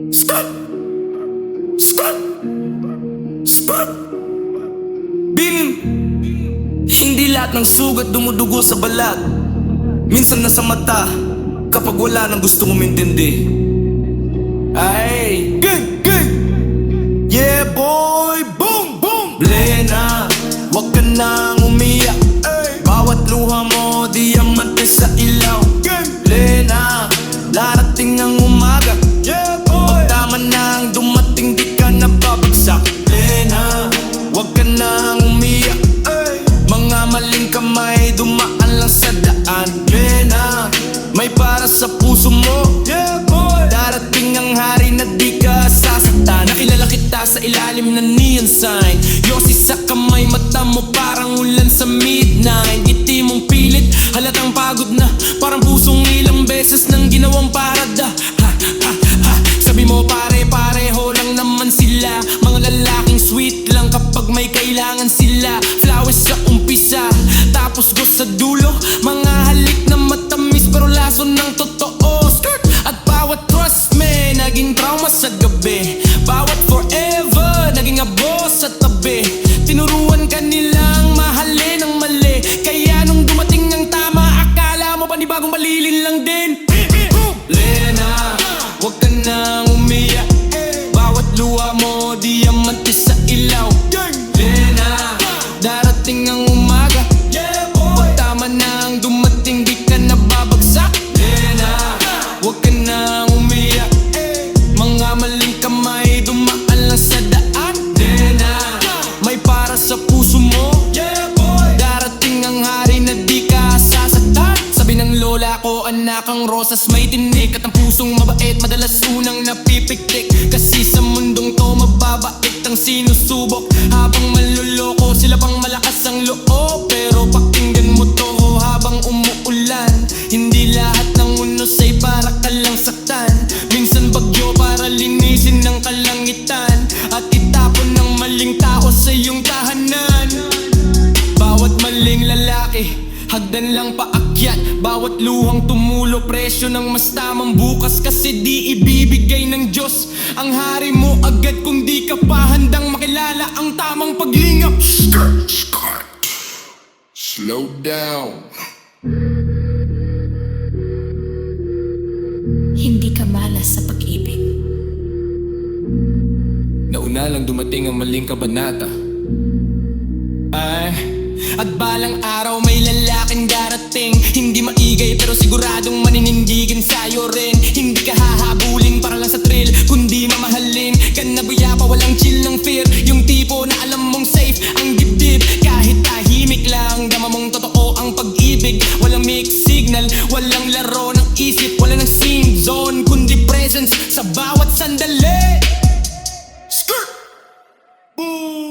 Stop! Stop! Stop! Bim! Hindi lahat ng sugat dumudugo sa balat. Minsan nasa mata kapag wala nang gustong umintindi. Ay, gang, gang! Yeah boy, boom, boom! Blena, wag ka nang umiyak. Bawat luha mo, diamante sa ilaw. Blena, darating ang umaga. Pagtama nang dumating, di ka nababagsak. Blena, wag ka nang umiyak. Mga maling kamay, dumaan lang sa daan. Blena, may para sa puso mo. Darating ang hari na di ka sasaktan. Nakilala kita sa ilalim ng neon sign. Yosi sa kamay, mata mo parang ulan sa midnight. Ngiti mong pilit, halatang pagod na. Parang pusong ilang beses nang ginawang parada. Ha, ha, ha. Sabi mo pare-pareho lang naman sila. Mga lalaking sweet lang kapag may kailangan sila. Flowers sa umpisa, tapos go sa dulo. Mga halik na matamis pero laso ng totoo. Skirt! At bawat trust me, naging trauma sa gabi. Bawat forever, naging abo sa tabi. Tinuruan ka nilang mahalin ang mali. Kaya nung dumating ang tama, akala mo panibagong malilin lang din. Lena, wag ka nang umiyak. Bawat luha mo, diamante sa ilaw. Lena, darating ang umaga. Pagtama nang dumating, di ka nababagsak. Lena, wag ka nang umiyak. Mga maling kamay, dumaan lang sa daan. Lena, may para sa puso mo. Darating ang hari na di ka sasaktan. Sabi ng lola ko, anak ang rosas may tinik. At ang pusong mabait, madalas unang napipiktik. Kasi sa mundong to, mababait ang sinusubok. Habang maluloko, sila pang malakas ang loob. Pero pakinggan mo to habang umuulan. Hindi lahat ng unos ay para ka lang saktan. Minsan bagyo para linisin ng kalangitan. At itapon ng maling tao sa iyong tahanan. Bawat maling lalaki, hagdan lang paakyat. Bawat luhang tumulo, presyo ng mas tamang bukas. Kasi di ibibigay ng Diyos ang hari mo agad kung di ka pa handang makilala ang tamang paglingap. Skirt, skirt. Slow down. Hindi ka malas sa pag-ibig. Nauna lang dumating ang maling kabanata. Ay, at balang araw may lalaking darating. Hindi maigay pero siguradong maninindigin sa'yo rin. Hindi ka hahabulin para lang sa thrill, kundi mamahalin ka na buya pa, walang chill ng fear. Yung tipo na alam mong safe ang dibdib. Kahit tahimik lang, dama mong totoo ang pag-ibig. Walang mixed signal, walang laro ng isip. Wala ng scene zone, kundi presence sa bawat sandali.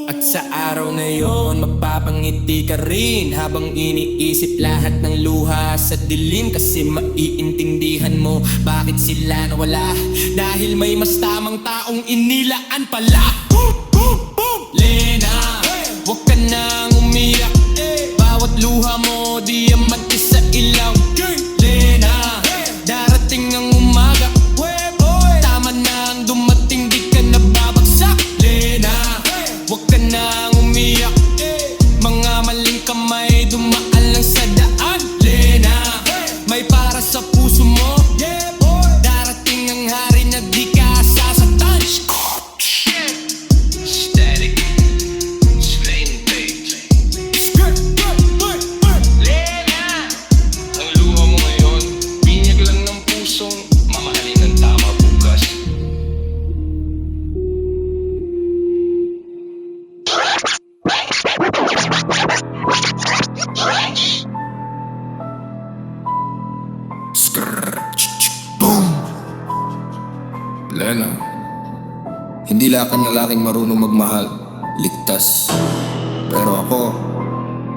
At sa araw na yon, magpapangiti ka rin habang iniisip lahat ng luha sa dilim. Kasi maiintindihan mo bakit sila nawala, dahil may mas tamang taong inilaan pala. Boom, boom, boom. Lena, wag ka nang umiyak. Bawat luha mo, diamante sa ilaw. Lena, darating ang umaga. Tama nang dumating, di ka nababagsak. Lena, wag ka nang umiyak. Mga maling kamay, dumaan lang sa daan. Lena, may para sa puso mo. Darating ang hari na di ka sasaktan. Static, explain babe. Lena, ang luha mo ngayon, binyag lang ng pusong mamahalin ng tama bukas. Skirt, boom. Lena, hindi lahat ng lalaking marunong magmahal ligtas. Pero ako,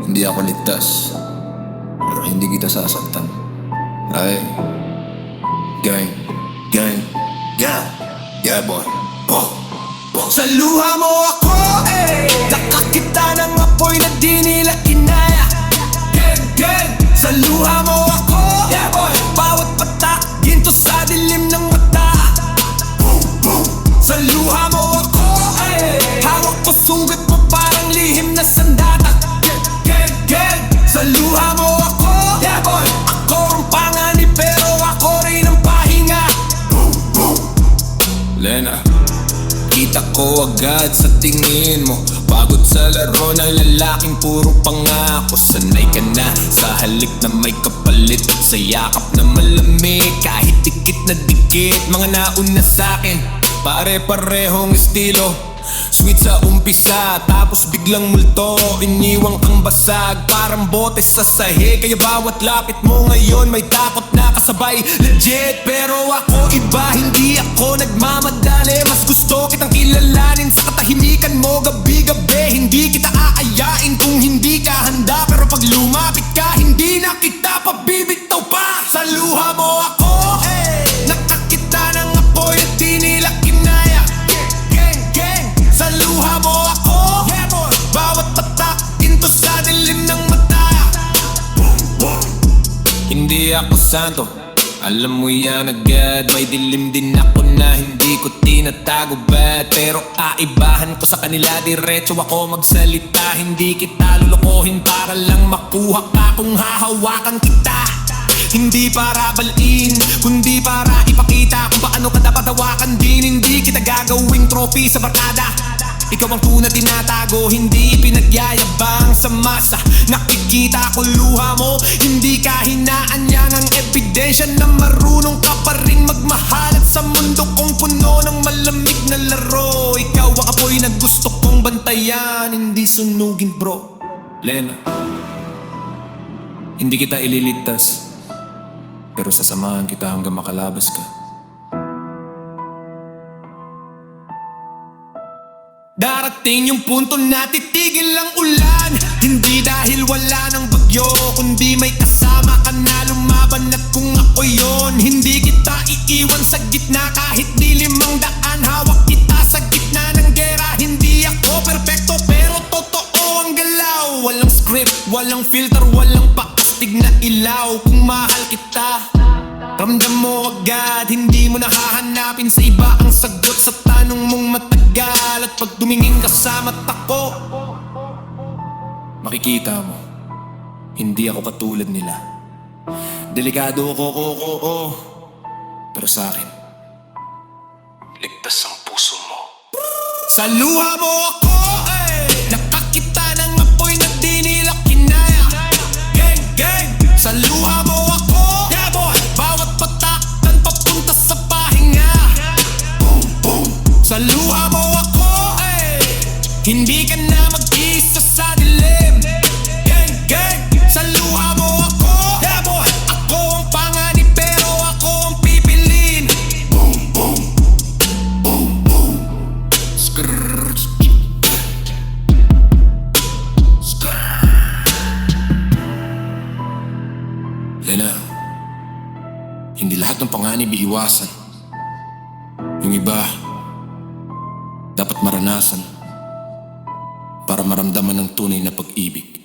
hindi ako ligtas. Pero hindi kita sasaktan. Ay, gang, gang, yeah, yeah boy. Oh, oh. Sa luha mo ako, nakakita ng apoy na di nila kinaya. Gang, gang. Sa luha mo ako, yeah boy. Bawat patak, ginto sa dilim ng mata. ako agad sa tingin mo. Pagod sa laro ng lalaking puro pangako. Sanay ka na sa halik na may kapalit at sa yakap na malamig. Kahit dikit na dikit, mga nauna sa'kin pare-parehong estilo. Sweet sa umpisa, tapos biglang multo. Iniwang kang basag, parang bote sa sahig. Kaya bawat lapit mo ngayon may takot na kasabay. Legit, pero ako iba, hindi ako nagmamadali. Mas gusto kitang kilalanin sa katahimikan mo gabi-gabi. Hindi kita aayain kung hindi ka handa. Pero pag lumapit ka, hindi na kita pabibitaw pa. Sa luha mo ako, nakakita ng apoy at di nila kinaya. Sa luha mo ako, bawat patak into sa dilim ng mata. Hindi ako santo, alam mo yan agad. May dilim din ako na hindi ko tinatago bad. Pero aibahan ko sa kanila, diretso ako magsalita. Hindi kita lulukohin para lang makuha ka kung hahawakan kita. Hindi para balin, kundi para ipakita kung paano ka dapat hawakan din. Hindi kita gagawing trophy sa barkada. Ikaw ang tunay tinatago, hindi pinagyayabang sa masa. Nakikita ko luha mo, hindi ka hinaanyang ang ebidensya na marunong ka pa rin magmahalat sa mundo kong puno ng malamig na laro. Ikaw ang apoy na gusto kong bantayan, hindi sunugin bro. Lena, hindi kita ililigtas, pero sasamahan kita hanggang makalabas ka. Darating yung punto na titigil ang ulan. Hindi dahil wala ng bagyo, kundi may kasama ka na lumaban. At kung ako yon, hindi kita iiwan sa gitna. Kahit di 500, hawak kita sa gitna ng gera. Hindi ako perfecto pero totoo ang galaw. Walang script, walang filter, walang pakastig na ilaw. Kung mahal kita, ramdam mo agad. Hindi mo nahahanapin sa iba ang sagot sa tanong mong matagal. At pag dumingin ka sa mata ko, makikita mo, hindi ako katulad nila. Delikado ko, pero sa akin, ligtas ang puso mo. Sa luha mo ako, nakakita ng apoy na di nila kinaya. Gang, gang, sa luha mo ako, yeah boy, bawat pataktan papunta sa pahinga. Boom, boom. Sa luha mo ako, hindi ka na mag-isa sa dilim. Gang, gang, sa luha mo ako, yeah boy, ako ang panganib pero ako ang pipilin. Boom, boom, boom, boom. Skrrr, skrrr. Lena, hindi lahat ng panganib iiwasan. Yung iba, dapat maranasan para maramdaman ng tunay na pag-ibig.